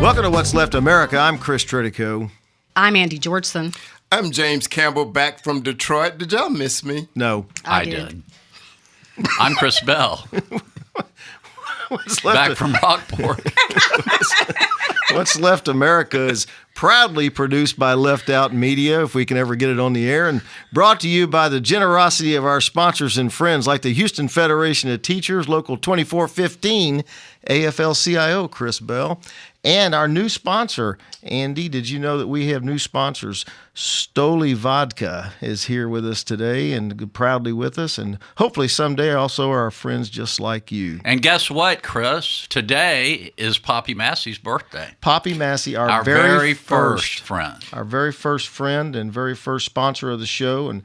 Welcome to What's Left America. I'm Chris Tritico. I'm Andy Georgeson. I'm James Campbell, back from Detroit. Did y'all miss me? No. I did. I'm Chris Bell, back from Rockport. What's Left America is proudly produced by Left Out Media, if we can ever get it on the air, and brought to you by the generosity of our sponsors and friends like the Houston Federation of Teachers, Local 2415, AFL-CIO, Chris Bell, and our new sponsor, Andy. Did you know that we have new sponsors? Stoli Vodka is here with us today and proudly with us, and hopefully someday also our friends just like you. And guess what, Chris? Today is Poppy Massey's birthday. Poppy Massey, our very first friend. Our very first friend and very first sponsor of the show. And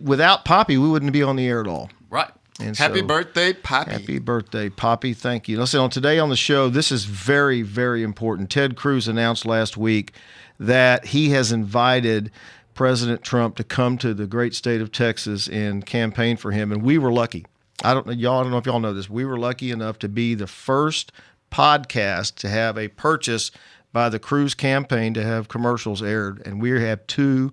without Poppy, we wouldn't be on the air at all. Right. And Happy birthday, Poppy. Happy birthday, Poppy. Thank you. Listen, today on the show, this is very, very important. Ted Cruz announced last week that he has invited President Trump to come to the great state of Texas and campaign for him. And we were lucky. I don't know if y'all know this. We were lucky enough to be the first podcast to have a purchase by the Cruz campaign to have commercials aired. And we have 2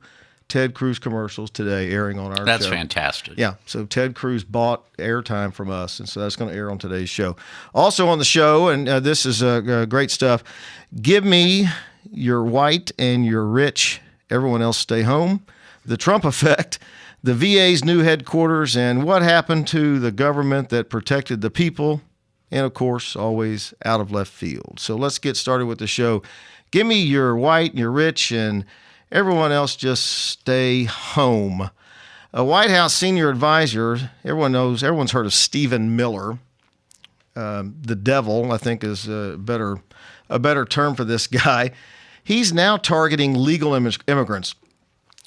Ted Cruz commercials today airing on our show. That's fantastic. Yeah, so Ted Cruz bought airtime from us, and so that's going to air on today's show. Also on the show, and this is great stuff, give me your white and your rich, everyone else stay home, the Trump effect, the VA's new headquarters, and what happened to the government that protected the people, and of course, always out of left field. So let's get started with the show. Give me your white and your rich, and everyone else just stay home. A White House senior advisor, everyone's heard of Stephen Miller. The devil, I think, is a better term for this guy. He's now targeting legal immigrants.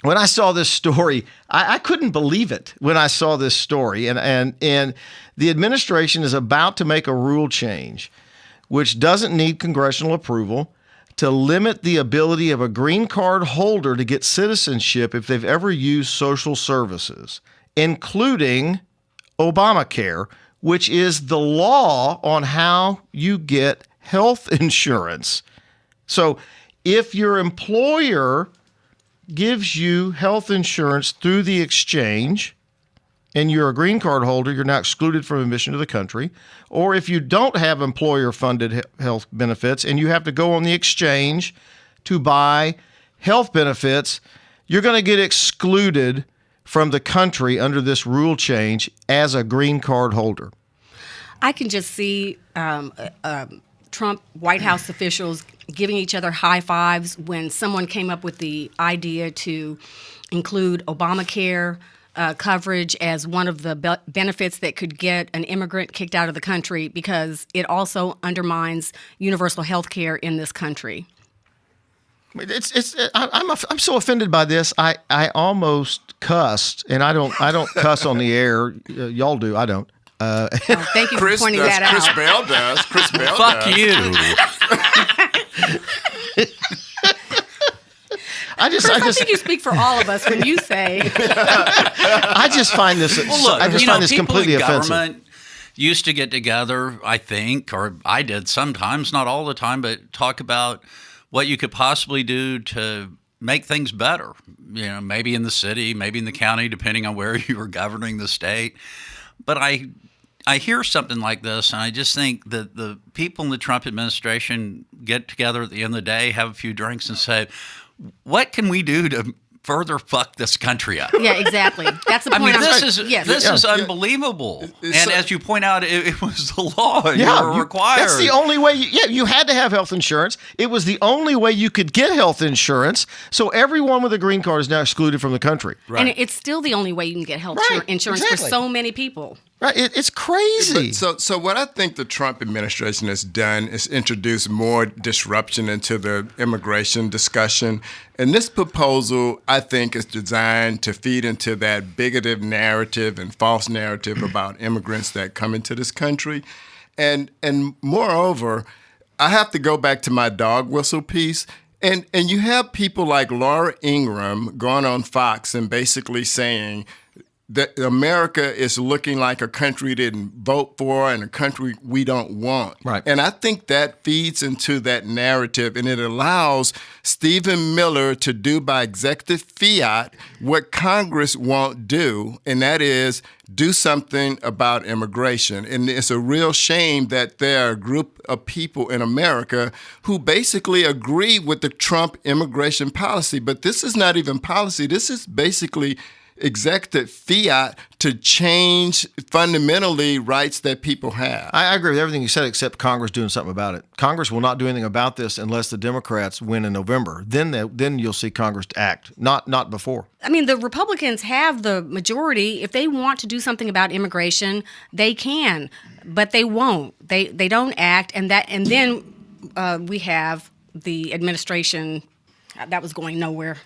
When I saw this story, I couldn't believe it when I saw this story. And the administration is about to make a rule change, which doesn't need congressional approval, to limit the ability of a green card holder to get citizenship if they've ever used social services, including Obamacare, which is the law on how you get health insurance. So if your employer gives you health insurance through the exchange and you're a green card holder, you're now excluded from admission to the country. Or if you don't have employer-funded health benefits and you have to go on the exchange to buy health benefits, you're going to get excluded from the country under this rule change as a green card holder. I can just see Trump White House officials giving each other high fives when someone came up with the idea to include Obamacare coverage as one of the benefits that could get an immigrant kicked out of the country, because it also undermines universal health care in this country. I'm so offended by this. I almost cussed, and I don't cuss on the air. Y'all do. I don't. Thank you for pointing that out. Chris Bell does. Chris Bell Fuck does. you. I think you speak for all of us when you say. I just find this. Well, look, I just find this completely people in offensive. government used to get together, I think, or I did sometimes, not all the time, but talk about what you could possibly do to make things better. You know, maybe in the city, maybe in the county, depending on where you were governing the state. But I hear something like this, and I just think that the people in the Trump administration get together at the end of the day, have a few drinks, and say, what can we do to further fuck this country up? Yeah, exactly. That's the point. I mean, this is unbelievable. And as you point out, it was the law. Yeah, you were required. That's the only way. You had to have health insurance. It was the only way you could get health insurance. So everyone with a green card is now excluded from the country. Right. And it's still the only way you can get health insurance for so many people. Right, it's crazy. So what I think the Trump administration has done is introduce more disruption into the immigration discussion. And this proposal, I think, is designed to feed into that bigoted narrative and false narrative about immigrants that come into this country. And moreover, I have to go back to my dog whistle piece. And you have people like Laura Ingraham going on Fox and basically saying, that America is looking like a country we didn't vote for and a country we don't want. Right. And I think that feeds into that narrative, and it allows Stephen Miller to do by executive fiat what Congress won't do, and that is do something about immigration. And it's a real shame that there are a group of people in America who basically agree with the Trump immigration policy. But this is not even policy. This is basically executive fiat to change fundamentally rights that people have. I agree with everything you said, except Congress doing something about it. Congress will not do anything about this unless the Democrats win in November. Then you'll see Congress act, not before. I mean, the Republicans have the majority. If they want to do something about immigration, they can, but they won't. They don't act, and then we have the administration that was going nowhere.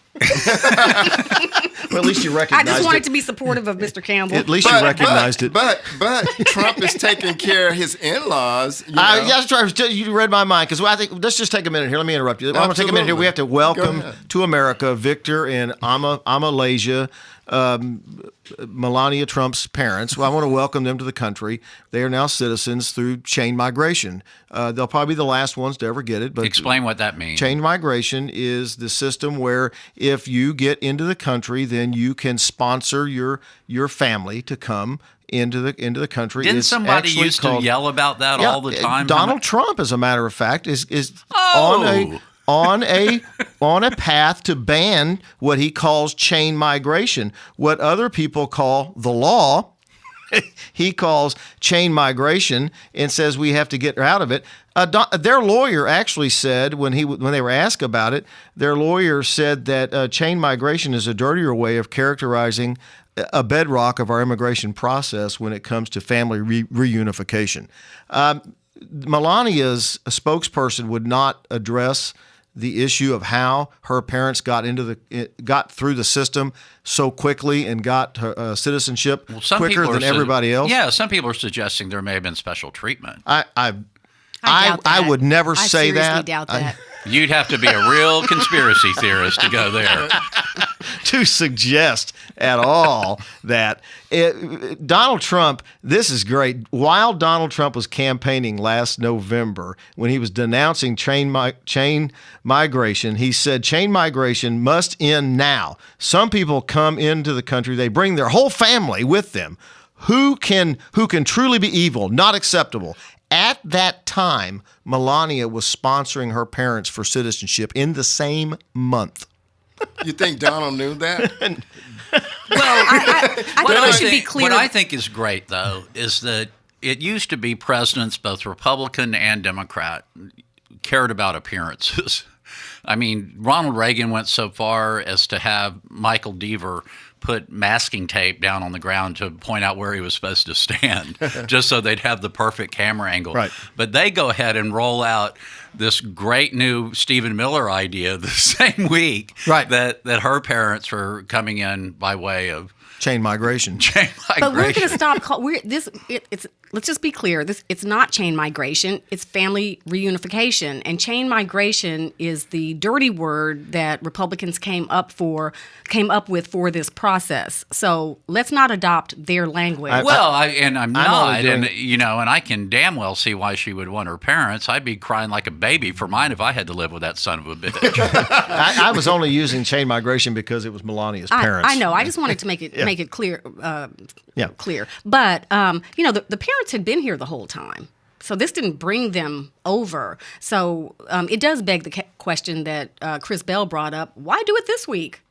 Well, at least you recognized it. I just wanted to be supportive of Mr. Campbell. At least you recognized it. But Trump is taking care of his in-laws. Yeah, that's right. You read my mind, because I think, let's just take a minute here. Let me interrupt you. I'm going to take a minute here. We have to welcome to America Victor and Malaysia, Melania Trump's parents. Well, I want to welcome them to the country. They are now citizens through chain migration. They'll probably be the last ones to ever get it. But explain what that means. Chain migration is the system where if you get into the country, then you can sponsor your family to come into the country. Didn't somebody used to yell about that all the time? Donald Trump, as a matter of fact, is on a path to ban what he calls chain migration. What other people call the law, he calls chain migration, and says we have to get out of it. Their lawyer actually said, when they were asked about it, their lawyer said that chain migration is a dirtier way of characterizing a bedrock of our immigration process when it comes to family reunification. Melania's spokesperson would not address the issue of how her parents got through the system so quickly and got citizenship quicker than everybody else. Yeah, some people are suggesting there may have been special treatment. I would never say that. I seriously doubt that. You'd have to be a real conspiracy theorist to go there. To suggest at all that Donald Trump, this is great. While Donald Trump was campaigning last November, when he was denouncing chain migration, he said chain migration must end now. Some people come into the country, they bring their whole family with them. Who can truly be evil? Not acceptable. At that time, Melania was sponsoring her parents for citizenship in the same month. You think Donald knew that? Well, I think we should be clear. What I think is great, though, is that it used to be presidents, both Republican and Democrat, cared about appearances. I mean, Ronald Reagan went so far as to have Michael Deaver put masking tape down on the ground to point out where he was supposed to stand, just so they'd have the perfect camera angle. Right. But they go ahead and roll out this great new Stephen Miller idea the same week that her parents were coming in by way of chain migration. But we're going to stop. Let's just be clear. It's not chain migration. It's family reunification. And chain migration is the dirty word that Republicans came up with for this process. So let's not adopt their language. I'm not, and I can damn well see why she would want her parents. I'd be crying like a baby for mine if I had to live with that son of a bitch. I was only using chain migration because it was Melania's parents. I know. I just wanted to make it clear. Clear. But the parents had been here the whole time, so this didn't bring them over. So it does beg the question that Chris Bell brought up: why do it this week?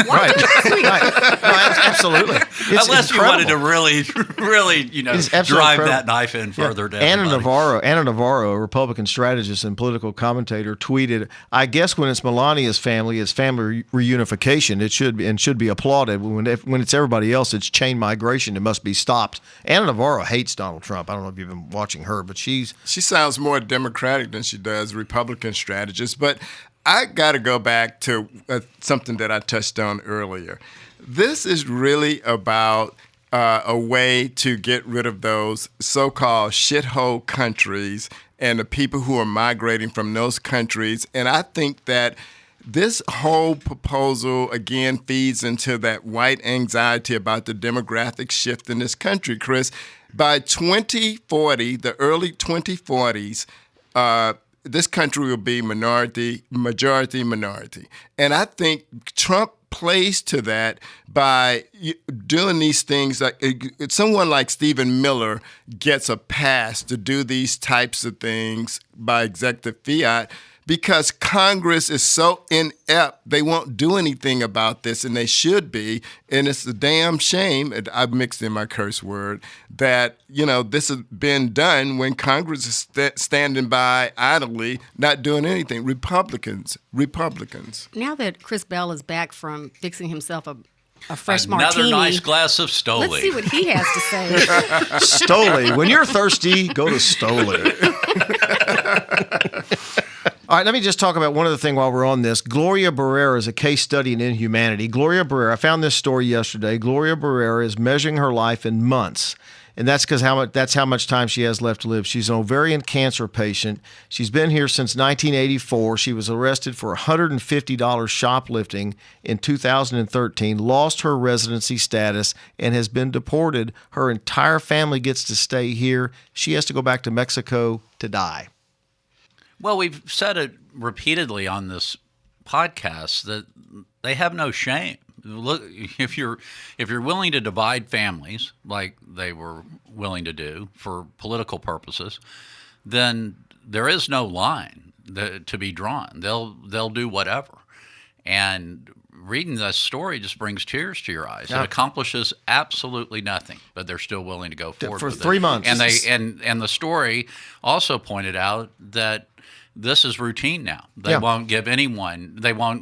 Why do it this week? Right. No, absolutely. Unless you wanted to really, drive that knife in further down. Anna Navarro, a Republican strategist and political commentator, tweeted, "I guess when it's Melania's family, it's family reunification. It should be applauded. When it's everybody else, it's chain migration. It must be stopped." Anna Navarro hates Donald Trump. I don't know if you've been watching her, but she sounds more Democratic than she does Republican strategist. But I got to go back to something that I touched on earlier. This is really about a way to get rid of those so-called shithole countries and the people who are migrating from those countries. And I think that this whole proposal, again, feeds into that white anxiety about the demographic shift in this country, Chris. By 2040, the early 2040s, this country will be majority minority. And I think Trump plays to that by doing these things. Like someone like Stephen Miller gets a pass to do these types of things by executive fiat because Congress is so inept, they won't do anything about this, and they should be. And it's a damn shame, I've mixed in my curse word, that, this has been done when Congress is standing by idly, not doing anything. Republicans. Now that Chris Bell is back from fixing himself a fresh Another martini. nice glass of Stoli. Let's see what he has to say. Stoli. When you're thirsty, go to Stoli. All right, let me just talk about one other thing while we're on this. Gloria Barrera is a case study in inhumanity. Gloria Barrera, I found this story yesterday. Gloria Barrera is measuring her life in months, and that's because that's how much time she has left to live. She's an ovarian cancer patient. She's been here since 1984. She was arrested for $150 shoplifting in 2013, lost her residency status, and has been deported. Her entire family gets to stay here. She has to go back to Mexico to die. Well, we've said it repeatedly on this podcast that they have no shame. Look, if you're willing to divide families like they were willing to do for political purposes, then there is no line to be drawn. They'll do whatever. And reading this story just brings tears to your eyes. Yeah. It accomplishes absolutely nothing, but they're still willing to go forward for with 3 it. months. And the story also pointed out that this is routine now. They won't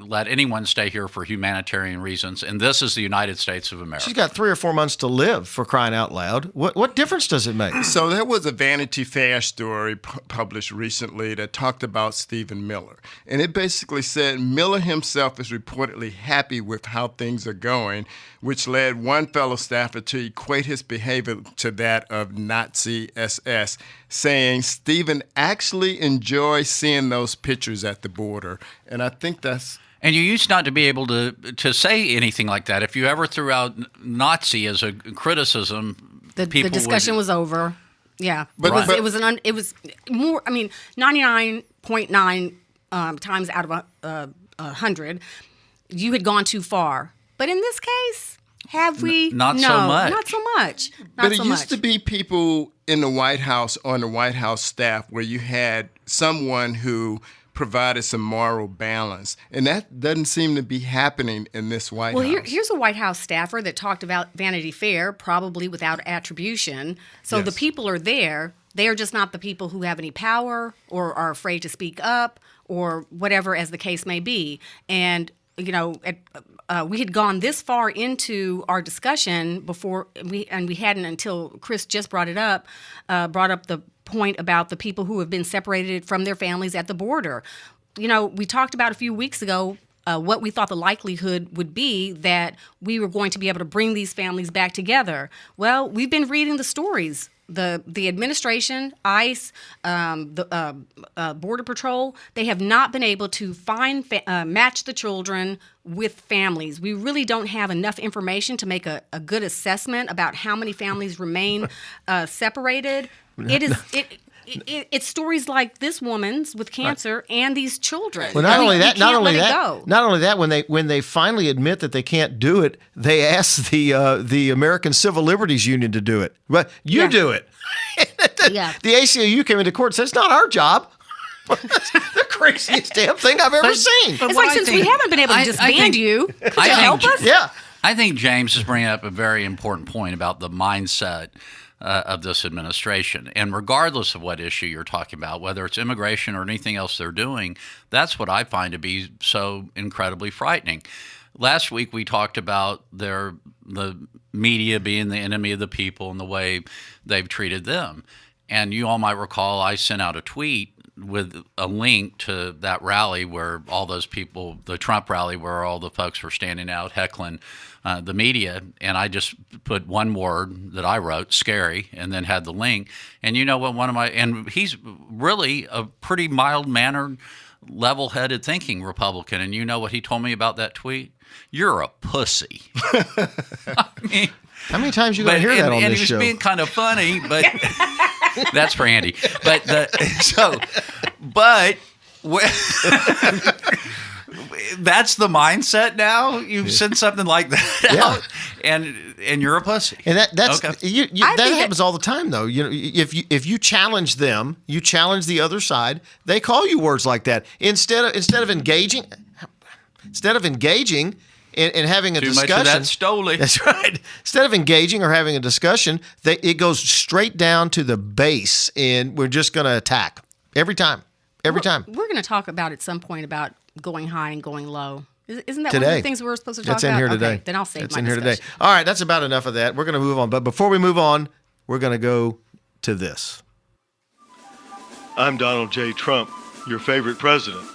let anyone stay here for humanitarian reasons. And this is the United States of America. She's got 3 or 4 months to live, for crying out loud. What difference does it make? So there was a Vanity Fair story published recently that talked about Stephen Miller. And it basically said Miller himself is reportedly happy with how things are going, which led one fellow staffer to equate his behavior to that of Nazi SS, saying Stephen actually enjoys seeing those pictures at the border. And I think that's... And you used not to be able to say anything like that. If you ever threw out Nazi as a criticism, The discussion was over. Yeah, it was more. I mean, 99.9 times out of 100, you had gone too far. But in this case, have we? Not so much. Not so much. But it used to be people in the White House, on the White House staff, where you had someone who provided some moral balance. And that doesn't seem to be happening in this White House. Well, here's a White House staffer that talked about Vanity Fair, probably without attribution. So the people are there. They are just not the people who have any power or are afraid to speak up or whatever as the case may be. And, we had gone this far into our discussion before we hadn't until Chris just brought up the point about the people who have been separated from their families at the border. We talked about a few weeks ago what we thought the likelihood would be that we were going to be able to bring these families back together. Well, we've been reading the stories. The administration, ICE, the Border Patrol, they have not been able to match the children with families. We really don't have enough information to make a good assessment about how many families remain separated. It's stories like this woman's with cancer and these children. Well, not only that, when they finally admit that they can't do it, they ask the American Civil Liberties Union to do it. But you do it. The ACLU came into court and said it's not our job. The craziest damn thing I've ever seen. It's like since we haven't been able to disband you, could you help us? Yeah. I think James is bringing up a very important point about the mindset of this administration. And regardless of what issue you're talking about, whether it's immigration or anything else they're doing, that's what I find to be so incredibly frightening. Last week we talked about the media being the enemy of the people and the way they've treated them. And you all might recall I sent out a tweet with a link to that rally where all those people, the Trump rally where all the folks were standing out heckling the media, and I just put one word that I wrote, scary, and then had the link. And you know what, and he's really a pretty mild-mannered level-headed thinking Republican. And you know what he told me about that tweet? You're a pussy. I mean, how many times you going to hear that on and this he show? was being kind of funny, but that's for Andy. But that's the mindset now. You send something like that out, and you're a pussy. And that's okay. That happens all the time, though. You know, if you challenge them, you challenge the other side. They call you words like that instead of engaging. And having a Too discussion. much of that Stoli. That's right. Instead of engaging or having a discussion, it goes straight down to the base, and we're just going to attack every time. Every time. We're going to talk about at some point about going high and going low. Isn't that Today. one of the things we're supposed to talk That's about? in here today. Okay, then I'll save That's my in here discussion. today. All right, that's about enough of that. We're going to move on. But before we move on, we're going to go to this. I'm Donald J. Trump, your favorite president.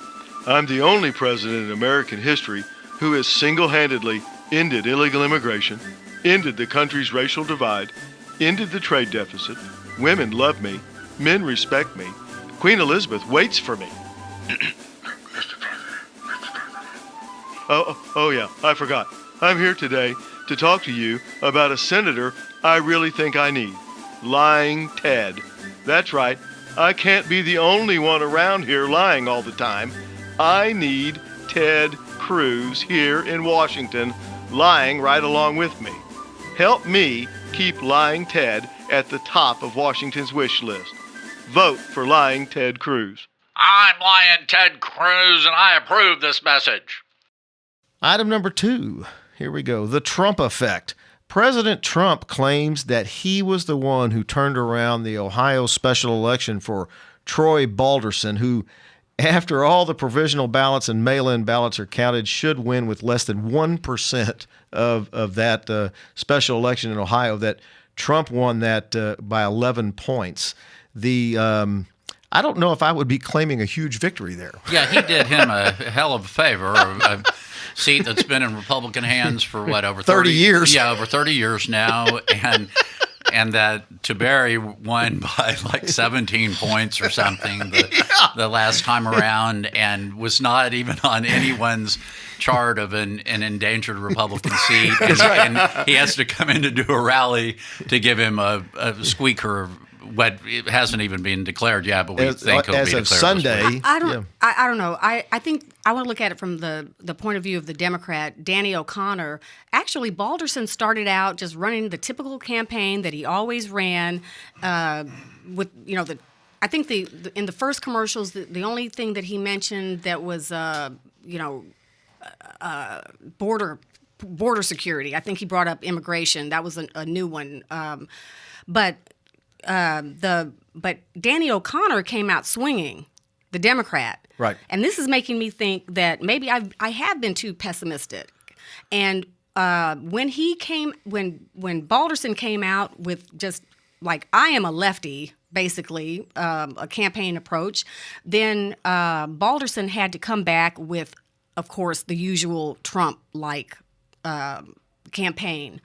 I'm the only president in American history who has single-handedly ended illegal immigration, ended the country's racial divide, ended the trade deficit. Women love me. Men respect me. Queen Elizabeth waits for me. Oh yeah, I forgot. I'm here today to talk to you about a senator I really think I need. Lying Ted. That's right. I can't be the only one around here lying all the time. I need Ted Cruz here in Washington lying right along with me. Help me keep Lying Ted at the top of Washington's wish list. Vote for Lying Ted Cruz. I'm Lying Ted Cruz, and I approve this message. Item number 2. Here we go. The Trump effect. President Trump claims that he was the one who turned around the Ohio special election for Troy Balderson, who, after all the provisional ballots and mail-in ballots are counted, should win with less than 1% of that special election in Ohio, that Trump won that by 11 points. I don't know if I would be claiming a huge victory there. Yeah, he did him a hell of a favor. A seat that's been in Republican hands for over 30 years. Yeah, over 30 years now, and that Tiberi won by like 17 points or something the last time around, and was not even on anyone's chart of an endangered Republican seat. And he has to come in to do a rally to give him a squeaker. What it hasn't even been declared yet, but we think it'll be declared as of Sunday. I don't know. I think I want to look at it from the point of view of the Democrat, Danny O'Connor. Actually, Balderson started out just running the typical campaign that he always ran. With I think in the first commercials, the only thing that he mentioned that was border security. I think he brought up immigration. That was a new one. But Danny O'Connor came out swinging, the Democrat. Right. And this is making me think that maybe I have been too pessimistic. And when Balderson came out with just like, I am a lefty, basically, a campaign approach, then Balderson had to come back with, of course, the usual Trump-like campaign.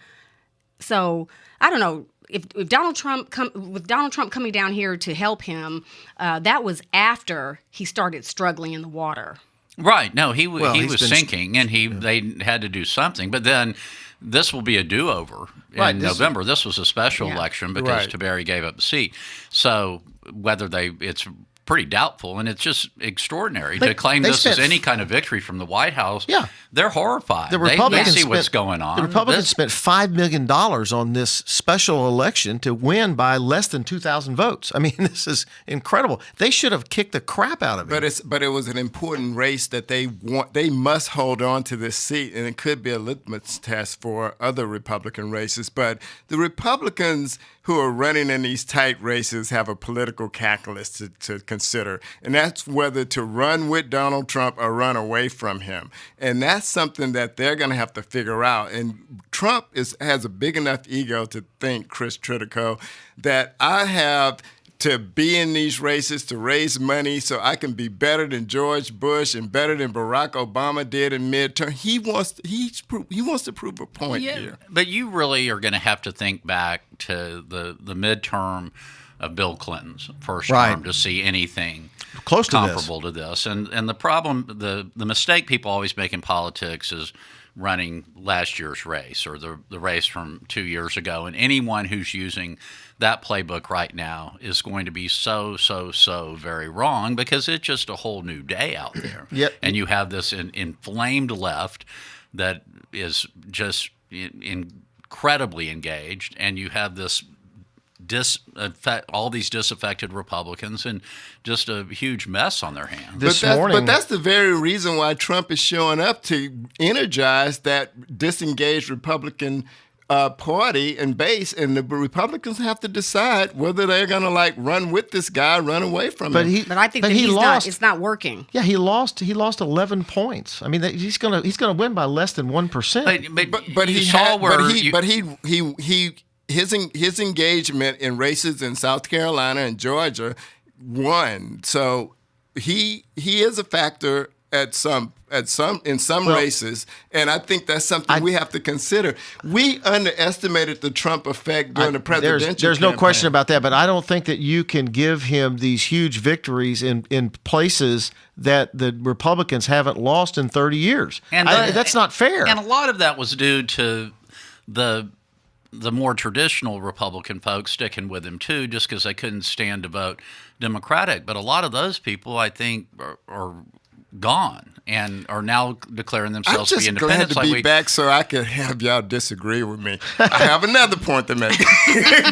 So I don't know. If Donald Trump coming down here to help him, that was after he started struggling in the water. Right. No, he was sinking, and they had to do something. But then this will be a do-over in November. This was a special election because Tiberi gave up the seat. So whether it's pretty doubtful, and it's just extraordinary to claim this as any kind of victory from the White House. Yeah, they're horrified. They see what's going on. The Republicans spent $5 million on this special election to win by less than 2,000 votes. I mean, this is incredible. They should have kicked the crap out of it. But it was an important race that they must hold on to this seat, and it could be a litmus test for other Republican races. But the Republicans who are running in these tight races have a political calculus to consider, and that's whether to run with Donald Trump or run away from him. And that's something that they're going to have to figure out. And Trump has a big enough ego to think, Chris Tritico, that I have to be in these races to raise money so I can be better than George Bush and better than Barack Obama did in midterm. He wants to prove a point here. But you really are going to have to think back to the midterm of Bill Clinton's first Right. term to see anything Close to this. comparable to this. And the problem, the mistake people always make in politics is running last year's race or the race from 2 years ago. And anyone who's using that playbook right now is going to be so very wrong, because it's just a whole new day out there. Yep. And you have this inflamed left that is just incredibly engaged, and you have this all these disaffected Republicans and just a huge mess on their hands. But that's the very reason why Trump is showing up, to energize that disengaged Republican party and base, and the Republicans have to decide whether they're going to run with this guy, run away from him. But I think that he's lost. not. It's not working. Yeah, he lost 11 points. I mean, he's gonna win by less than 1%. But you he saw had, where his engagement in races in South Carolina and Georgia won. So he is a factor in some races, and I think that's something we have to consider. We underestimated the Trump effect during the presidential There's no campaign. question about that, but I don't think that you can give him these huge victories in places that the Republicans haven't lost in 30 years. And that's not fair. And a lot of that was due to the more traditional Republican folks sticking with him too, just because they couldn't stand to vote Democratic. But a lot of those people, I think, are gone and are now declaring themselves to be I'm just independent. glad to be back so I could have y'all disagree with me. I have another point to make.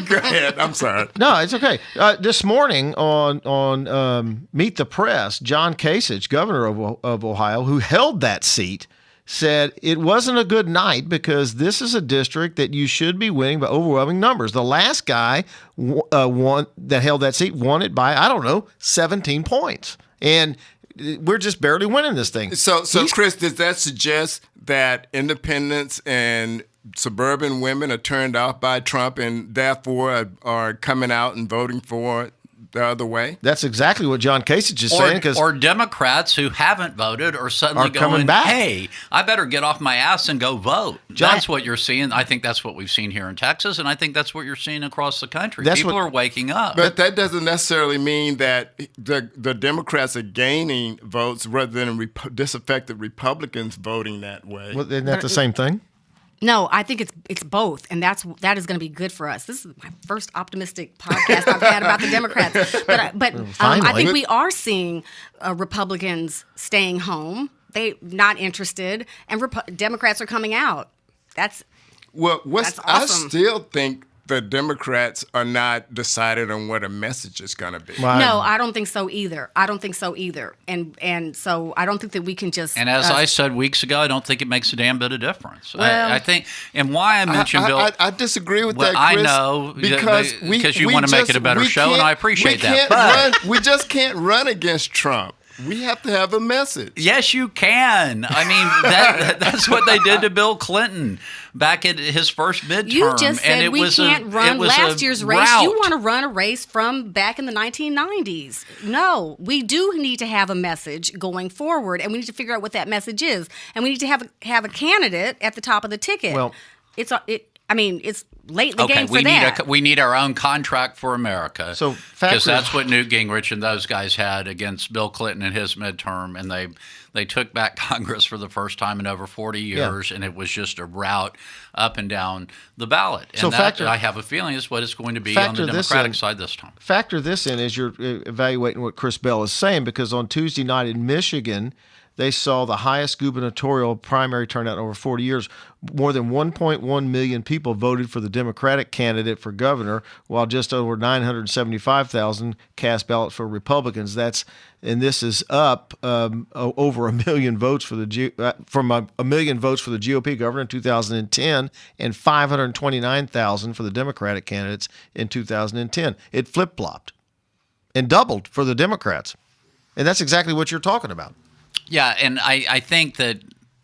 Go ahead. I'm sorry. No, it's okay. This morning on Meet the Press, John Kasich, governor of Ohio, who held that seat, said it wasn't a good night because this is a district that you should be winning by overwhelming numbers. The last guy won that held that seat won it by 17 points, and we're just barely winning this thing. So Chris, does that suggest that independents and suburban women are turned off by Trump and therefore are coming out and voting for the other way? That's exactly what John Kasich is saying. Or Democrats who haven't voted are suddenly coming back. Hey, I better get off my ass and go vote. That's what you're seeing. I think that's what we've seen here in Texas, and I think that's what you're seeing across the country. People are waking up. But that doesn't necessarily mean that the Democrats are gaining votes rather than disaffected Republicans voting that way. Well, isn't that the same thing? No, I think it's both, and that is going to be good for us. This is my first optimistic podcast I've had about the Democrats, but I think we are seeing Republicans staying home. They not interested, and Democrats are coming out. That's awesome. I still think the Democrats are not decided on what a message is going to be. Right. No, I don't think so either. And so I don't think that we can just. And as I said weeks ago, I don't think it makes a damn bit of difference. Well, I think, and why I mentioned Bill. I disagree with that, Chris. I know because you want to make it a better show, and I appreciate that. But we just can't run against Trump. We have to have a message. Yes, you can. I mean, that's what they did to Bill Clinton back at his first midterm. You just said and we can't run last year's race. Route. You want to run a race from back in the 1990s. No, we do need to have a message going forward, and we need to figure out what that message is. And we need to have a candidate at the top of the ticket. Well, it's late in the game for that. We need our own contract for America. So because that's what Newt Gingrich and those guys had against Bill Clinton in his midterm, and they took back Congress for the first time in over 40 years, and it was just a rout up and down the ballot. And so I have a feeling is what it's going to be on the Democratic side this time. Factor this in as you're evaluating what Chris Bell is saying, because on Tuesday night in Michigan, they saw the highest gubernatorial primary turnout in over 40 years. More than 1.1 million people voted for the Democratic candidate for governor, while just over 975,000 cast ballots for Republicans. This is up over 1 million votes from a million votes for the GOP governor in 2010, and 529,000 for the Democratic candidates in 2010. It flip-flopped and doubled for the Democrats, and that's exactly what you're talking about. Yeah, and I think that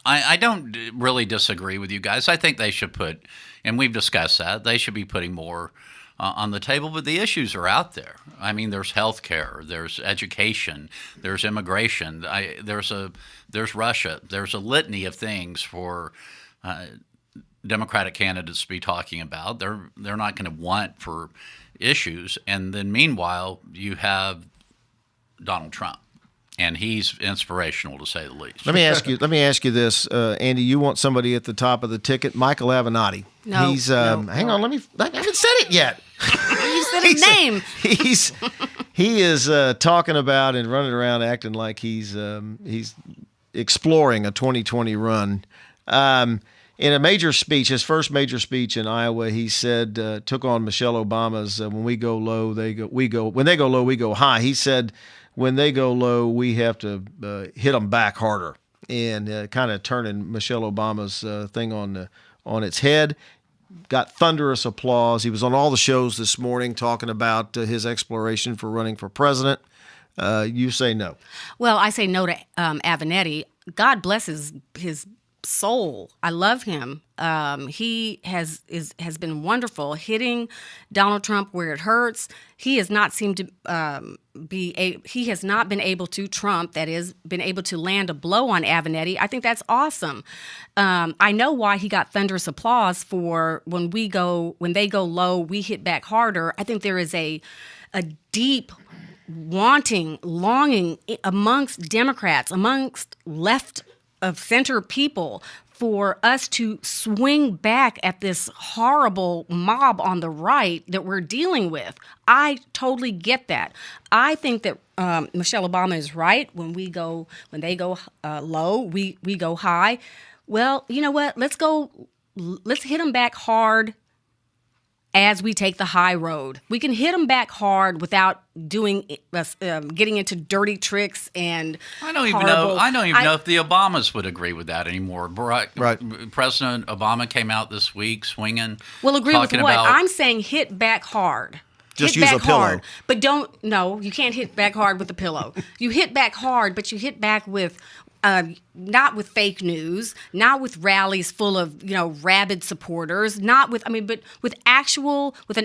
I don't really disagree with you guys. I think they should put, and we've discussed that, they should be putting more on the table, but the issues are out there. I mean, there's health care, there's education, there's immigration, there's Russia, there's a litany of things for Democratic candidates to be talking about. They're not going to want for issues. And then meanwhile, you have Donald Trump, and he's inspirational to say the least. Let me ask you this, Andy. You want somebody at the top of the ticket? Michael Avenatti. No, He's no, hang no. on. I haven't said it yet. You said his name. He is talking about and running around acting like he's exploring a 2020 run. In a major speech, his first major speech in Iowa, he said, took on Michelle Obama's "When we go low, when they go low, we go high." He said, "When they go low, we have to hit them back harder," and kind of turning Michelle Obama's thing on its head. Got thunderous applause. He was on all the shows this morning talking about his exploration for running for president. You say no. Well, I say no to Avenatti. God bless his soul. I love him. He has been wonderful hitting Donald Trump where it hurts. He has not seemed to he has not been able to been able to land a blow on Avenatti. I think that's awesome. I know why he got thunderous applause for when they go low, we hit back harder. I think there is a deep longing amongst Democrats, amongst left of center people, for us to swing back at this horrible mob on the right that we're dealing with. I totally get that. I think that Michelle Obama is right. When they go low, we go high. Well, you know what? Let's hit them back hard as we take the high road. We can hit them back hard without getting into dirty tricks and I don't even horrible- know if the Obamas would agree with that anymore. Right. President Obama came out this week swinging. Well, agree with talking what? about- I'm saying hit back hard. Just hit use back a pillow. hard, but you can't hit back hard with a pillow. You hit back hard, but you hit back with not with fake news, not with rallies full of rabid supporters, but with an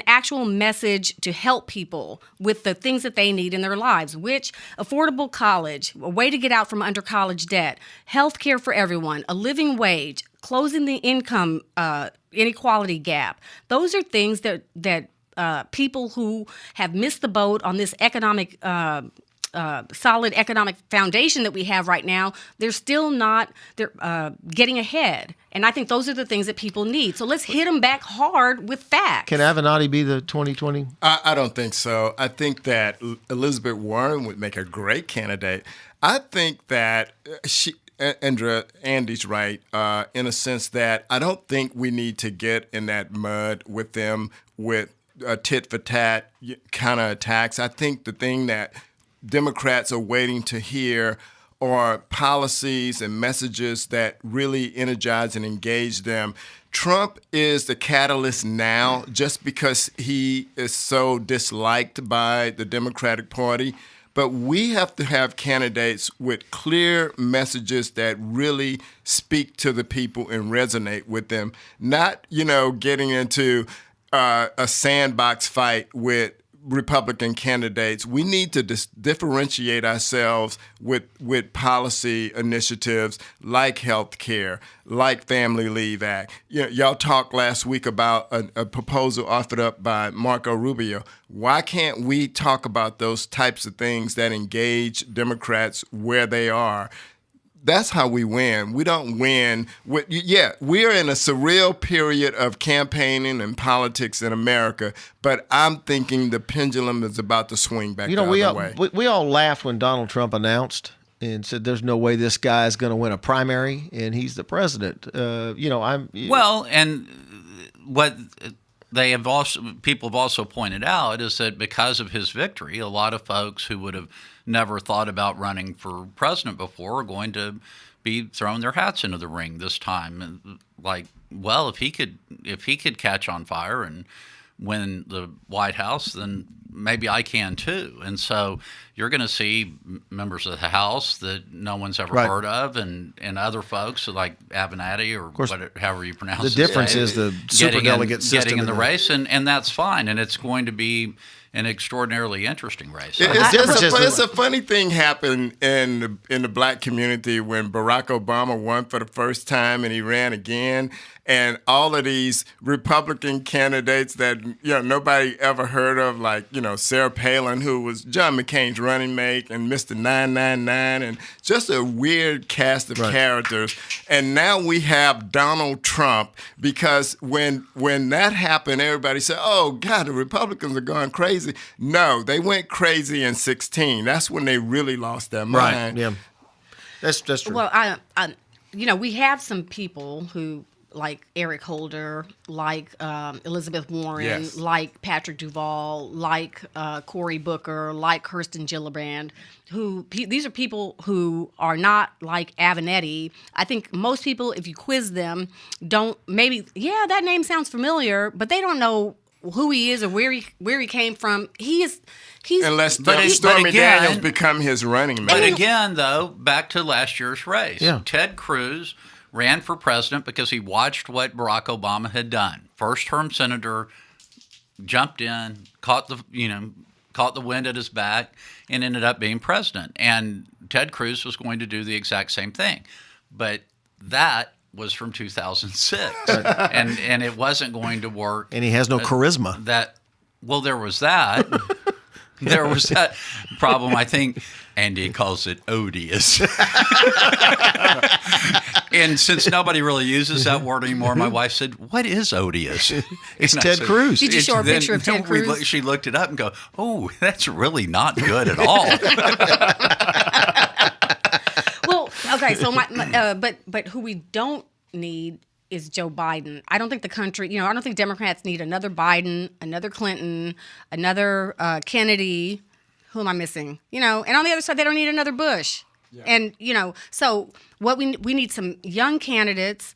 actual message to help people with the things that they need in their lives, which affordable college, a way to get out from under college debt, health care for everyone, a living wage, closing the income inequality gap. Those are things that people who have missed the boat on this economic solid economic foundation that we have right now, they're getting ahead. And I think those are the things that people need. So let's hit them back hard with facts. Can Avenatti be the 2020? I don't think so. I think that Elizabeth Warren would make a great candidate. I think that Andy's right in a sense that I don't think we need to get in that mud with them with tit for tat kind of attacks. I think the thing that Democrats are waiting to hear are policies and messages that really energize and engage them. Trump is the catalyst now just because he is so disliked by the Democratic Party. But we have to have candidates with clear messages that really speak to the people and resonate with them, not, getting into a sandbox fight with Republican candidates. We need to differentiate ourselves with policy initiatives like health care, like Family Leave Act. Y'all talked last week about a proposal offered up by Marco Rubio. Why can't we talk about those types of things that engage Democrats where they are? That's how we win. We don't win. We're in a surreal period of campaigning and politics in America, but I'm thinking the pendulum is about to swing back the other way. We all laughed when Donald Trump announced and said, "There's no way this guy is going to win a primary, and he's the president." Well, and what people have also pointed out is that because of his victory, a lot of folks who would have never thought about running for president before are going to be throwing their hats into the ring this time. And if he could catch on fire and win the White House, then maybe I can too. And so you're going to see members of the House that no one's ever heard of, and other folks like Avenatti or however you pronounce it. The difference is the superdelegate system getting in the race, and that's fine. And it's going to be an extraordinarily interesting race. It's a funny thing happened in the black community when Barack Obama won for the first time and he ran again. and all of these Republican candidates that nobody ever heard of, like Sarah Palin, who was John McCain's running mate, and Mr. 999, and just a weird cast of characters. And now we have Donald Trump, because when that happened, everybody said, "Oh God, the Republicans are going crazy." No, they went crazy in 2016. That's when they really lost their mind. Right. Yeah. That's true. Well, we have some people who, like Eric Holder, like Elizabeth Warren, Yes. like Patrick Duvall, like Cory Booker, like Kirsten Gillibrand, these are people who are not like Avenatti. I think most people, if you quiz them, that name sounds familiar, but they don't know who he is or where he came from. He's Unless But Stormy again- Daniels become his running mate. But again, though, back to last year's race. Yeah. Ted Cruz ran for president because he watched what Barack Obama had done. First-term senator, jumped in, caught the wind at his back, and ended up being president. And Ted Cruz was going to do the exact same thing. But that was from 2006, and it wasn't going to work. And he has no charisma. There was that. There was that problem. I think Andy calls it odious. And since nobody really uses that word anymore, my wife said, "What is odious?" It's And I Ted said, Cruz. Did you show her a then- picture of then Ted we Cruz? she looked it up and go, "Oh, that's really not good at all." Well, okay, so but who we don't need is Joe Biden. I don't think the country, I don't think Democrats need another Biden, another Clinton, another Kennedy. Who am I missing? And on the other side, they don't need another Bush. Yeah. And so what we need some young candidates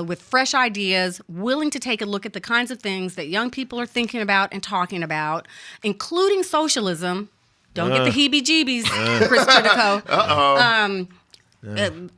with fresh ideas, willing to take a look at the kinds of things that young people are thinking about and talking about, including socialism. Don't get the heebie-jeebies, Chris Tritico.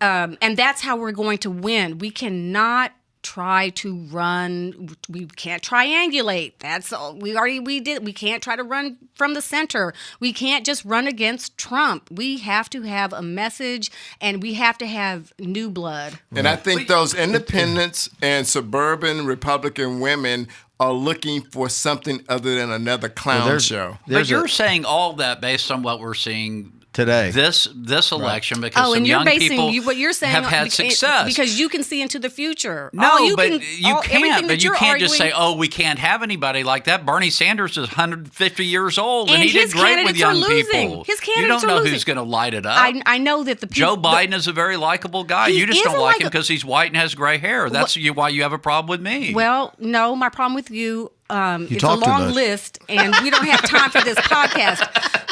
And that's how we're going to win. We cannot try to run. We can't triangulate. That's all. We did. We can't try to run from the center. We can't just run against Trump. We have to have a message, and we have to have new blood. And I think those independents and suburban Republican women are looking for something other than another clown show. But you're saying all that based on what we're seeing today, this election, because some and you're young basing people what you're saying have had success because you can see into the future. No, you but can, you can't. everything But that you you're can't just say, arguing- "Oh, we can't have anybody like that." Bernie Sanders is 150 years old, and And he did his great with candidates are young losing. people. His You candidates don't are know losing. who's going to light it up. I know that the Joe people. Biden is a very likable guy. He You just is don't a like him likable- because he's white and has gray hair. That's why you have a problem with me. Well, no, my problem with you. It's a talk too long much. list, and we don't have time for this podcast.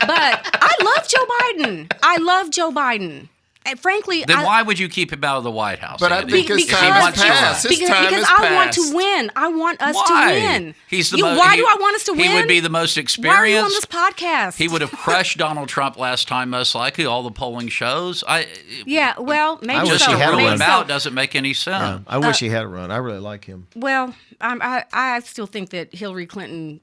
But I love Joe Biden. And frankly, then why would you keep him out of the White House? But I Andy? think his If he time wants has you passed. to. His time because has I want passed. to win. I want us Why? to win. He's the Why do I want us to win? He would be the most Why experienced. are you on this podcast? He would have crushed Donald Trump last time, most likely. All the polling shows. Yeah, well, maybe wish Just he to had a rule run. him out doesn't make any sense. I wish he had a run. I really like him. Well, I still think that Hillary Clinton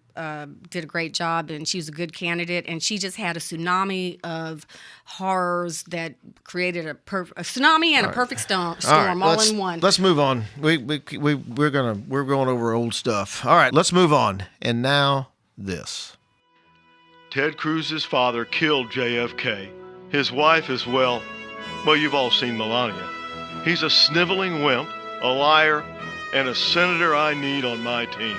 did a great job, and she was a good candidate, and she just had a tsunami of horrors that created a tsunami and a perfect storm all in one. Let's move on. We're going over old stuff. All right, let's move on. And now this. Ted Cruz's father killed JFK. His wife as well. Well, you've all seen Melania. He's a sniveling wimp, a liar, and a senator I need on my team.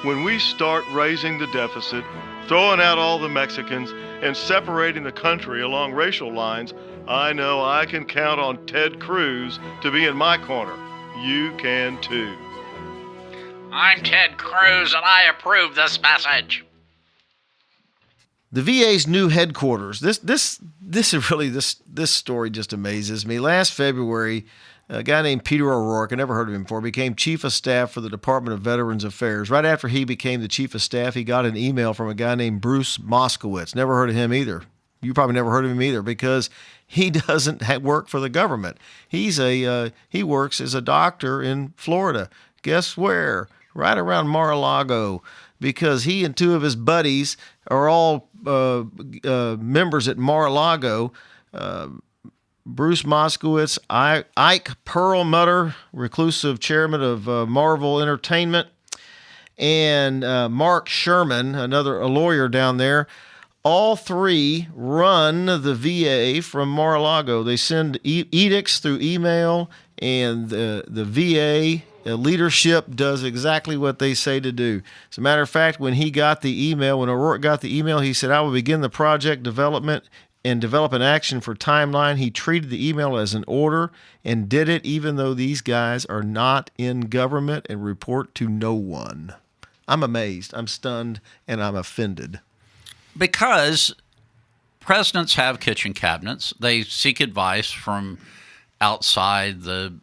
When we start raising the deficit, throwing out all the Mexicans, and separating the country along racial lines, I know I can count on Ted Cruz to be in my corner. You can too. I'm Ted Cruz, and I approve this message. The VA's new headquarters. This story just amazes me. Last February, a guy named Peter O'Rourke, I never heard of him before, became chief of staff for the Department of Veterans Affairs. Right after he became the chief of staff, he got an email from a guy named Bruce Moskowitz. Never heard of him either. You probably never heard of him either because he doesn't work for the government. He works as a doctor in Florida. Guess where? Right around Mar-a-Lago, because he and two of his buddies are all members at Mar-a-Lago. Bruce Moskowitz, Ike Perlmutter, reclusive chairman of Marvel Entertainment, and Mark Sherman, a lawyer down there. All three run the VA from Mar-a-Lago. They send edicts through email, and the VA leadership does exactly what they say to do. As a matter of fact, when O'Rourke got the email, he said, "I will begin the project development and develop an action for timeline." He treated the email as an order and did it even though these guys are not in government and report to no one. I'm amazed, I'm stunned, and I'm offended. Because presidents have kitchen cabinets. They seek advice from outside the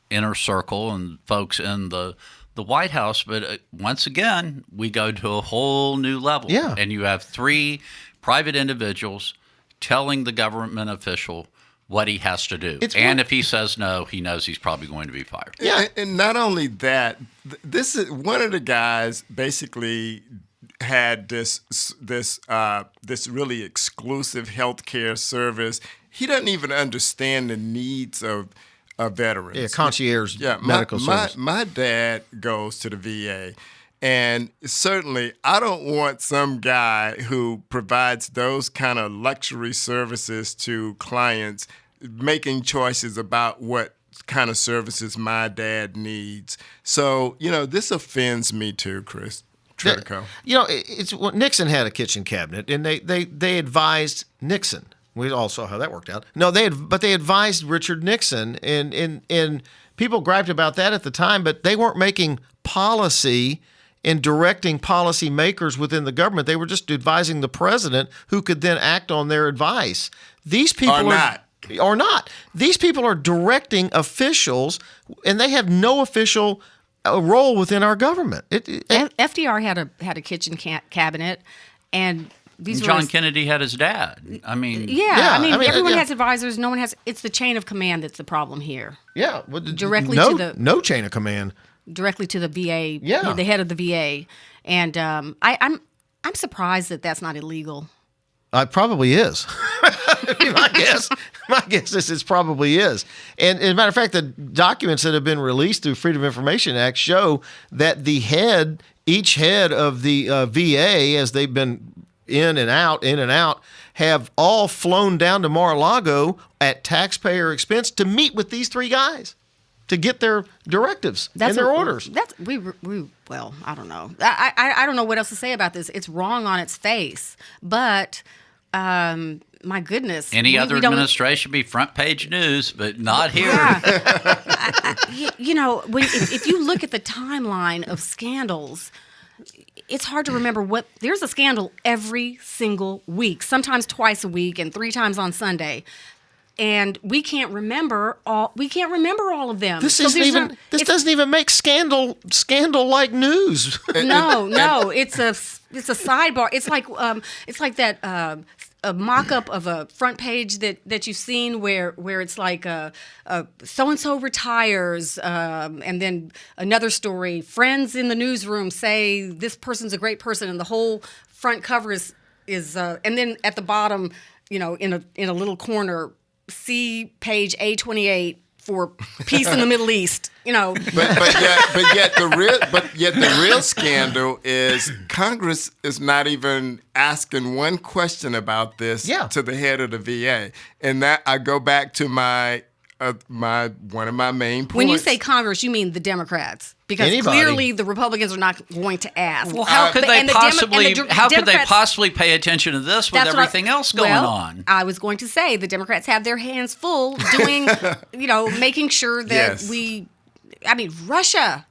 inner circle and folks in the White House. But once again, we go to a whole new level. Yeah. And you have three private individuals telling the government official what he has to do. If he says no, he knows he's probably going to be fired. Yeah, and not only that, this is one of the guys basically had this really exclusive healthcare service. He doesn't even understand the needs of veterans. Yeah, concierge medical service. My dad goes to the VA, and certainly I don't want some guy who provides those kind of luxury services to clients making choices about what kind of services my dad needs. So, this offends me too, Chris. Nixon had a kitchen cabinet, and they advised Nixon. We all saw how that worked out. No, they advised Richard Nixon, and people griped about that at the time, but they weren't making policy and directing policy makers within the government. They were just advising the president, who could then act on their advice. These people are not. These people are directing officials, and they have no official role within our government. FDR had a kitchen cabinet, and John Kennedy had his dad. I mean, everyone has advisors. No one has. It's the chain of command that's the problem here. Yeah, no chain of command. Directly to the VA. Yeah, the head of the VA, and I'm surprised that that's not illegal. It probably is. my guess is it probably is. And as a matter of fact, the documents that have been released through Freedom of Information Act show that each head of the VA, as they've been in and out, have all flown down to Mar-a-Lago at taxpayer expense to meet with these three guys to get their directives and their orders. Well, I don't know. I don't know what else to say about this. It's wrong on its face, but my goodness. Any other administration be front page news, but not here. Yeah. If you look at the timeline of scandals, it's hard to remember there's a scandal every single week, sometimes twice a week and 3 times on Sunday. And we can't remember all of them. This doesn't even make scandal like news. No, it's a sidebar. It's like that a mock-up of a front page that you've seen where it's like so-and-so retires, and then another story, friends in the newsroom say this person's a great person, and the whole front cover is and then at the bottom, in a little corner, see page A28 for peace in the Middle East. But yet the real scandal is Congress is not even asking one question about this to the head of the VA, and that I go back to one of my main points. When you say Congress, you mean the Democrats, because clearly the Republicans are not going to ask. Well, how could they possibly pay attention to this with everything else going on? I was going to say the Democrats have their hands full doing, making sure that Russia.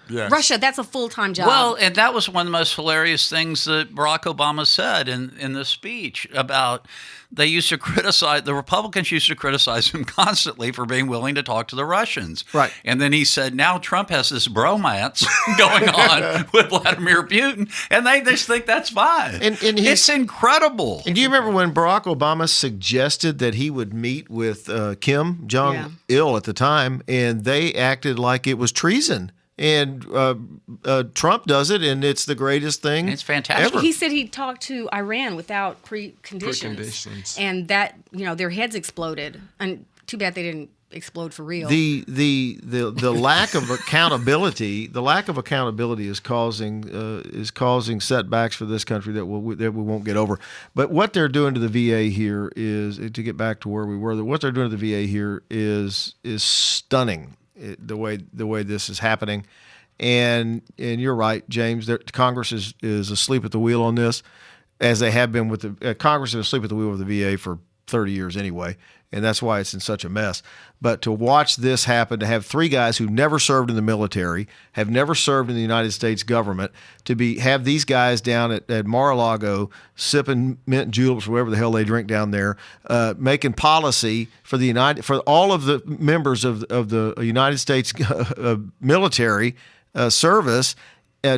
Yes. Russia, that's a full-time job. Well, and that was one of the most hilarious things that Barack Obama said in the speech about the Republicans used to criticize him constantly for being willing to talk to the Russians. Right. And then he said, now Trump has this bromance going on with Vladimir Putin, and they just think that's fine. And it's incredible. And do you remember when Barack Obama suggested that he would meet with Kim Jong-il at the time, and they acted like it was treason? And Trump does it, and it's the greatest thing. It's fantastic. ever. He said he talked to Iran without preconditions, Preconditions. and that their heads exploded. And too bad they didn't explode for real. The lack of accountability, is causing setbacks for this country that we won't get over. But what they're doing to the VA here is, to get back to where we were, what they're doing to the VA here is stunning. The way this is happening, and you're right, James. Congress is asleep at the wheel on this, as they have been with the Congress is asleep at the wheel of the VA for 30 years anyway, and that's why it's in such a mess. But to watch this happen, to have three guys who never served in the military, have never served in the United States government, have these guys down at Mar-a-Lago sipping mint juleps, whatever the hell they drink down there, making policy for all of the members of the United States military service.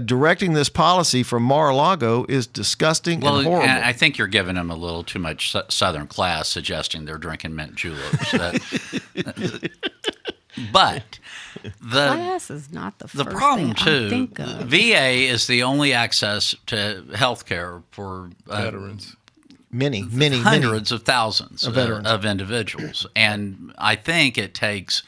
Directing this policy from Mar-a-Lago is disgusting and horrible. And I think you're giving them a little too much Southern class, suggesting they're drinking mint juleps. But class is not the first problem thing I too. think of. VA is the only access to health care for Veterans. Many hundreds of thousands of veterans. Of individuals, and I think it takes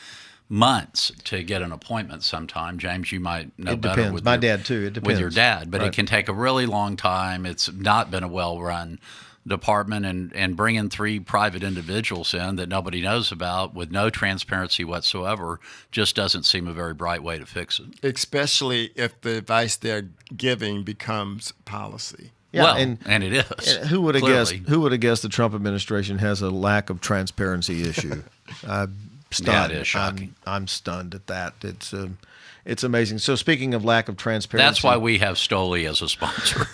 months to get an appointment sometime. James, you might know It better. depends. With My your, dad, too. It depends. With your dad. But Right. it can take a really long time. It's not been a well-run department, and bringing three private individuals in that nobody knows about with no transparency whatsoever just doesn't seem a very bright way to fix it. Especially if the advice they're giving becomes policy. Yeah, well, and it is. who would have guessed? clearly. Who would have guessed the Trump administration has a lack of transparency issue? I'm stunned. Yeah, it is shocking. I'm stunned at that. It's amazing. So speaking of lack of transparency, That's why we have Stoli as a sponsor.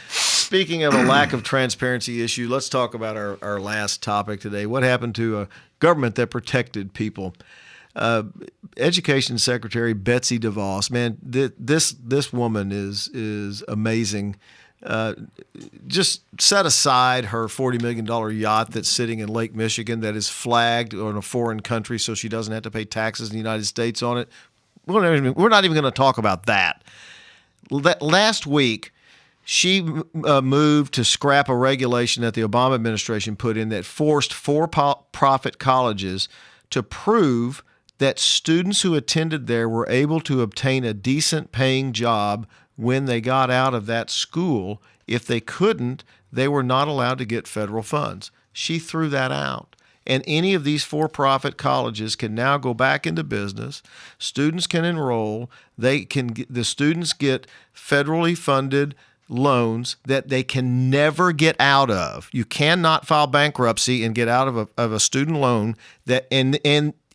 Speaking of a lack of transparency issue, let's talk about our last topic today. What happened to a government that protected people? Education Secretary Betsy DeVos, man, this woman is amazing. Just set aside her $40 million yacht that's sitting in Lake Michigan that is flagged in a foreign country so she doesn't have to pay taxes in the United States on it. We're not even going to talk about that. Last week, she moved to scrap a regulation that the Obama administration put in that forced for-profit colleges to prove that students who attended there were able to obtain a decent paying job when they got out of that school. If they couldn't, they were not allowed to get federal funds. She threw that out. And any of these for-profit colleges can now go back into business. Students can enroll. The students get federally funded loans that they can never get out of. You cannot file bankruptcy and get out of a student loan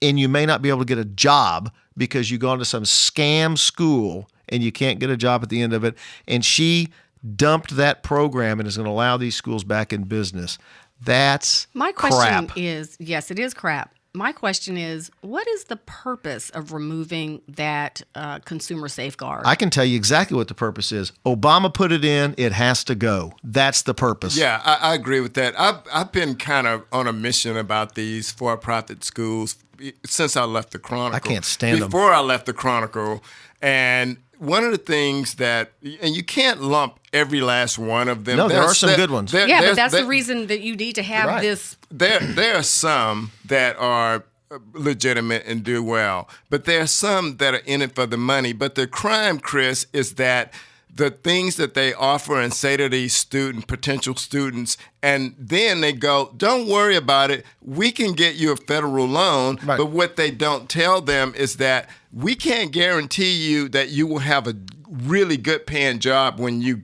and you may not be able to get a job because you've gone to some scam school and you can't get a job at the end of it. And she dumped that program and is going to allow these schools back in business. That's My question crap. is, yes, it is crap. My question is, what is the purpose of removing that consumer safeguard? I can tell you exactly what the purpose is. Obama put it in. It has to go. That's the purpose. Yeah, I agree with that. I've been kind of on a mission about these for-profit schools since I left the Chronicle. I can't stand them. Before I left the Chronicle, and one of the things that, and you can't lump every last one of them. No, there are some good ones. Yeah, but that's the reason that you need to have Right. this. There are some that are legitimate and do well, but there are some that are in it for the money. But the crime, Chris, is that the things that they offer and say to these potential students, and then they go, don't worry about it. We can get you a federal loan. Right. But what they don't tell them is that we can't guarantee you that you will have a really good paying job when you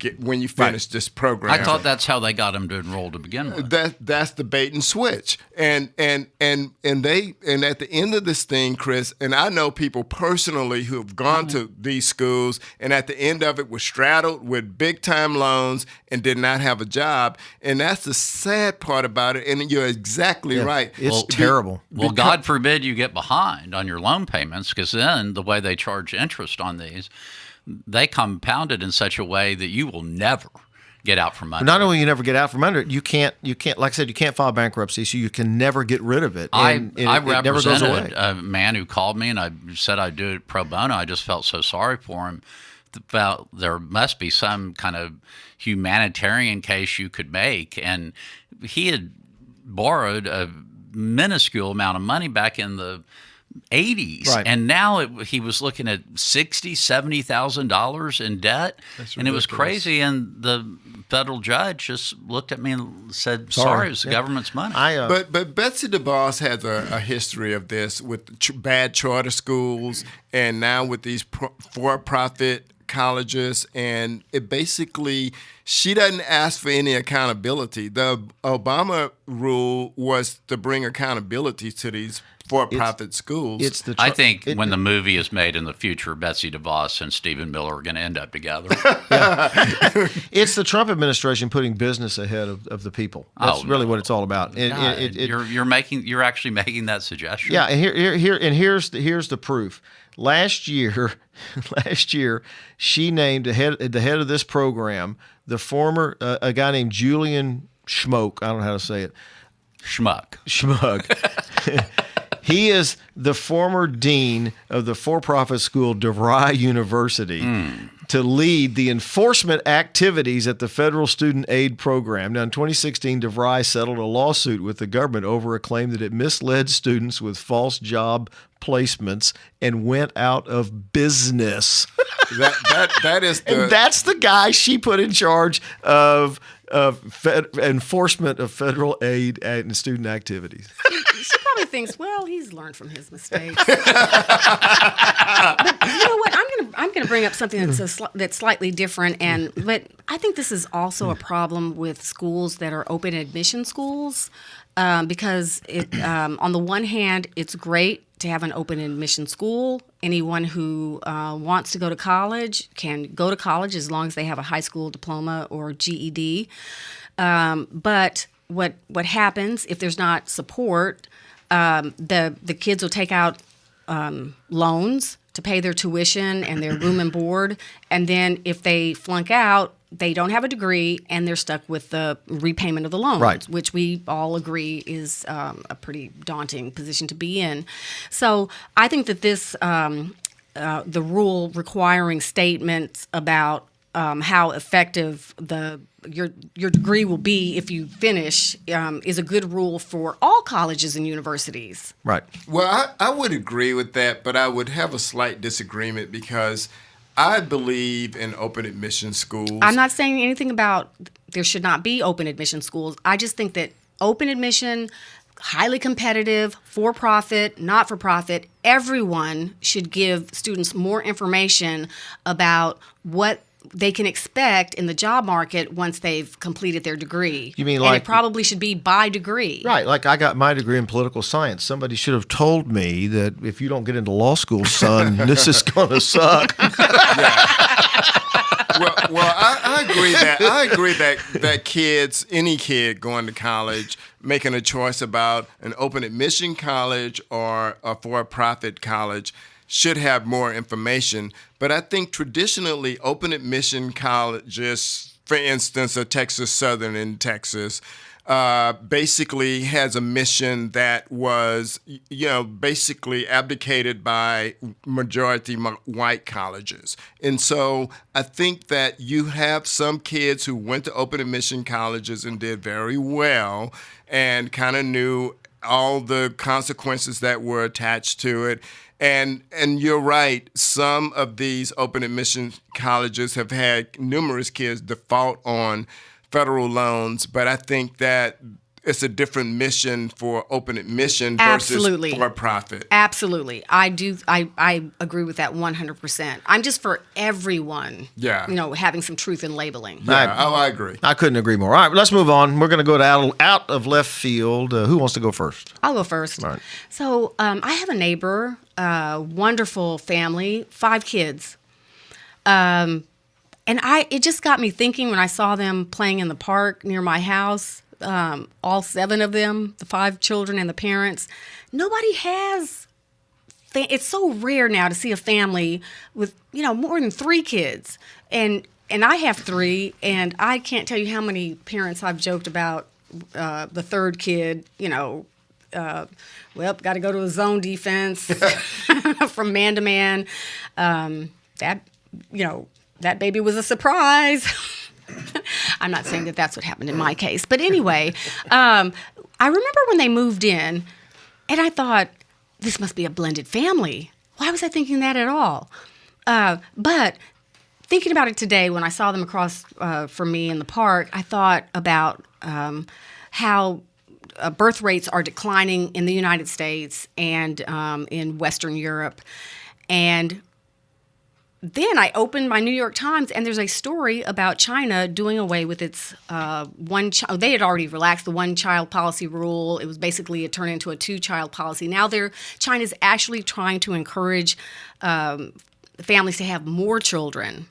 finish this program. I thought that's how they got him to enroll to begin with. That's the bait and switch, and at the end of this thing, Chris, and I know people personally who have gone to these schools, and at the end of it was straddled with big time loans and did not have a job, and that's the sad part about it. And you're exactly right. It's terrible. Well, God forbid you get behind on your loan payments, because then the way they charge interest on these, they compound it in such a way that you will never get out from under. Not only you never get out from under it, you can't. Like I said, you can't file bankruptcy, so you can never get rid of it. I It never goes represented away. a man who called me and I said I'd do it pro bono. I just felt so sorry for him. Felt there must be some kind of humanitarian case you could make, and he had borrowed a minuscule amount of money back in the 80s, Right. and now he was looking at $60,000-$70,000 in debt, and it was crazy. And the federal judge just looked at me and said, "Sorry, it's the government's money." But Betsy DeVos has a history of this with bad charter schools, and now with these for-profit colleges, and it basically, she doesn't ask for any accountability. The Obama rule was to bring accountability to these for-profit schools. I think when the movie is made in the future, Betsy DeVos and Stephen Miller are going to end up together. It's the Trump administration putting business ahead of the people. That's really what it's all about. You're actually making that suggestion. Yeah, and here's the proof. Last year, she named the head of this program the former a guy named Julian Schmoke. I don't know how to say it. Schmuck. He is the former dean of the for-profit school DeVry University to lead the enforcement activities at the federal student aid program. Now, in 2016, DeVry settled a lawsuit with the government over a claim that it misled students with false job placements and went out of business. That is and that's the guy she put in charge of enforcement of federal aid and student activities. She probably thinks, well, he's learned from his mistakes. But you know what? I'm gonna bring up something that's slightly different, but I think this is also a problem with schools that are open admission schools, because on the one hand, it's great to have an open admission school. Anyone who wants to go to college can go to college as long as they have a high school diploma or GED. But what happens if there's not support? The kids will take out loans to pay their tuition and their room and board, and then if they flunk out, they don't have a degree and they're stuck with the repayment of the loans, right, which we all agree is a pretty daunting position to be in. So I think that this the rule requiring statements about how effective your degree will be if you finish is a good rule for all colleges and universities. Right. Well, I would agree with that, but I would have a slight disagreement because I believe in open admission schools. I'm not saying anything about there should not be open admission schools. I just think that open admission, highly competitive, for-profit, not-for-profit, everyone should give students more information about what they can expect in the job market once they've completed their degree. You mean and like it probably should be by degree. Right, like I got my degree in political science. Somebody should have told me that if you don't get into law school, son, this is going to suck. Well, I agree that kids, any kid going to college, making a choice about an open admission college or a for-profit college should have more information. But I think traditionally open admission colleges, for instance, a Texas Southern in Texas, basically has a mission that was, basically abdicated by majority white colleges. And so I think that you have some kids who went to open admission colleges and did very well and kind of knew all the consequences that were attached to it. And you're right, some of these open admission colleges have had numerous kids default on federal loans, but I think that it's a different mission for open admission versus for profit. Absolutely. I agree with that 100%. I'm just for everyone, having some truth in labeling. Yeah, I agree. I couldn't agree more. All right, let's move on. We're going to go to out of left field. Who wants to go first? I'll go first. All right. So I have a neighbor, wonderful family, 5 kids. And it just got me thinking when I saw them playing in the park near my house, all 7 of them, the 5 children and the parents. Nobody has. It's so rare now to see a family with more than 3 kids, and and I have 3, and I can't tell you how many parents I've joked about the third kid, well, got to go to a zone defense from man to man. That baby was a surprise. I'm not saying that that's what happened in my case. But anyway, I remember when they moved in, and I thought, this must be a blended family. Why was I thinking that at all? But thinking about it today, when I saw them across from me in the park, I thought about how birth rates are declining in the United States and in Western Europe. And then I opened my New York Times, and there's a story about China doing away with its they had already relaxed the one-child policy rule. It was basically turned into a two-child policy. Now China's actually trying to encourage families to have more children.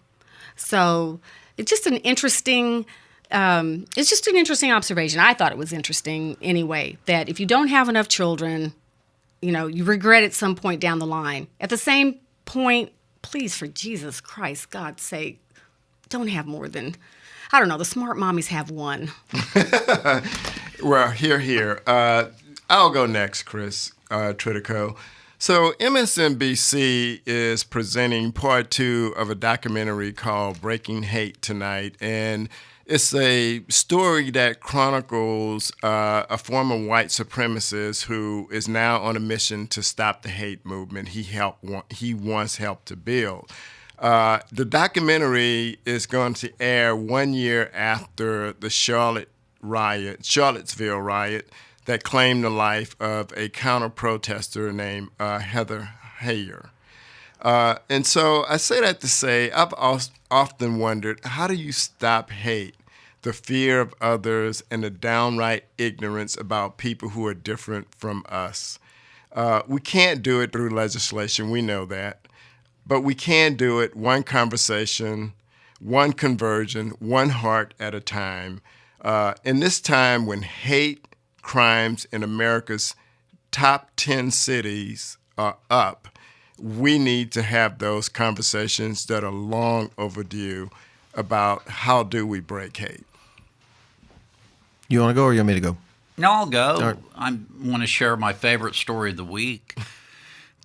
So it's just an interesting observation. I thought it was interesting anyway, that if you don't have enough children, you regret at some point down the line. At the same point, please, for Jesus Christ, God's sake, don't have more than, I don't know, the smart mommies have one. Well, here. I'll go next, Chris Tritico. So MSNBC is presenting part 2 of a documentary called Breaking Hate tonight, and it's a story that chronicles a former white supremacist who is now on a mission to stop the hate movement he once helped to build. The documentary is going to air 1 year after the Charlottesville riot that claimed the life of a counter-protester named Heather Heyer. And so I say that to say I've often wondered, how do you stop hate, the fear of others, and the downright ignorance about people who are different from us? We can't do it through legislation, we know that. But we can do it one conversation, one conversion, one heart at a time. In this time when hate crimes in America's top 10 cities are up, we need to have those conversations that are long overdue about how do we break hate. You want to go or you want me to go? No, I'll go. Right. I want to share my favorite story of the week.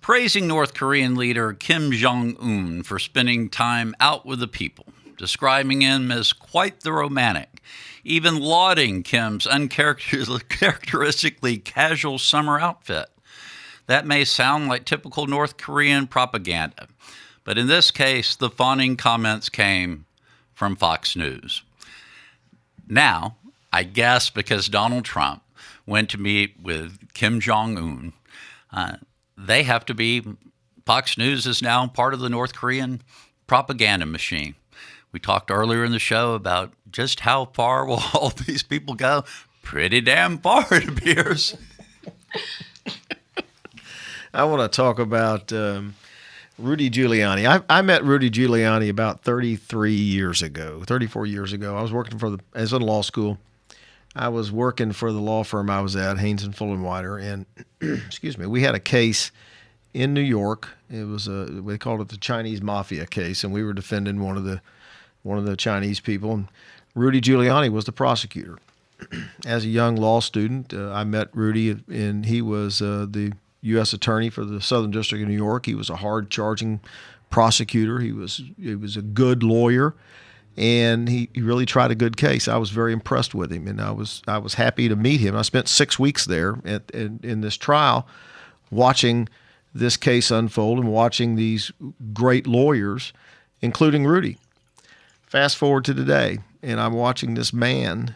Praising North Korean leader Kim Jong-un for spending time out with the people, describing him as quite the romantic, even lauding Kim's uncharacteristically casual summer outfit. That may sound like typical North Korean propaganda, but in this case, the fawning comments came from Fox News. Now, I guess because Donald Trump went to meet with Kim Jong-un, they have to be, Fox News is now part of the North Korean propaganda machine. We talked earlier in the show about just how far will all these people go. Pretty damn far, it appears. I want to talk about Rudy Giuliani. I met Rudy Giuliani about 34 years ago. I was working as in law school. I was working for the law firm I was at, Haynes and Fullenwider, and excuse me, we had a case in New York. It was they called it the Chinese Mafia case, and we were defending one of the Chinese people. And Rudy Giuliani was the prosecutor. As a young law student, I met Rudy, and he was the U.S. attorney for the Southern District of New York. He was a hard-charging prosecutor. He was a good lawyer, and he really tried a good case. I was very impressed with him, and I was happy to meet him. I spent 6 weeks there in this trial, watching this case unfold and watching these great lawyers, including Rudy. Fast forward to today, and I'm watching this man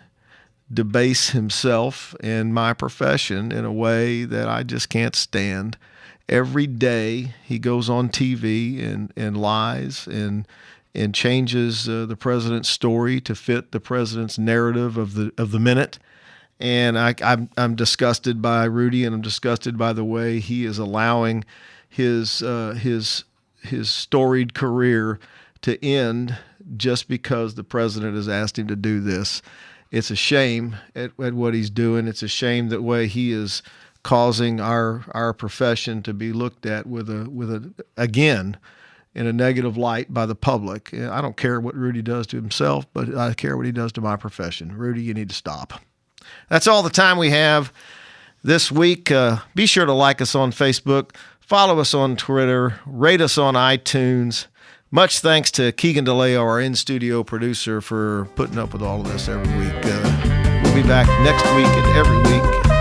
debase himself and my profession in a way that I just can't stand. Every day he goes on TV and lies and changes the president's story to fit the president's narrative of the minute. And I'm disgusted by Rudy, and I'm disgusted by the way he is allowing his storied career to end just because the president has asked him to do this. It's a shame at what he's doing. It's a shame the way he is causing our profession to be looked at with a again, in a negative light by the public. I don't care what Rudy does to himself, but I care what he does to my profession. Rudy, you need to stop. That's all the time we have this week. Be sure to like us on Facebook, follow us on Twitter, rate us on iTunes. Much thanks to Keegan DeLeo, our in-studio producer, for putting up with all of this every week. We'll be back next week and every week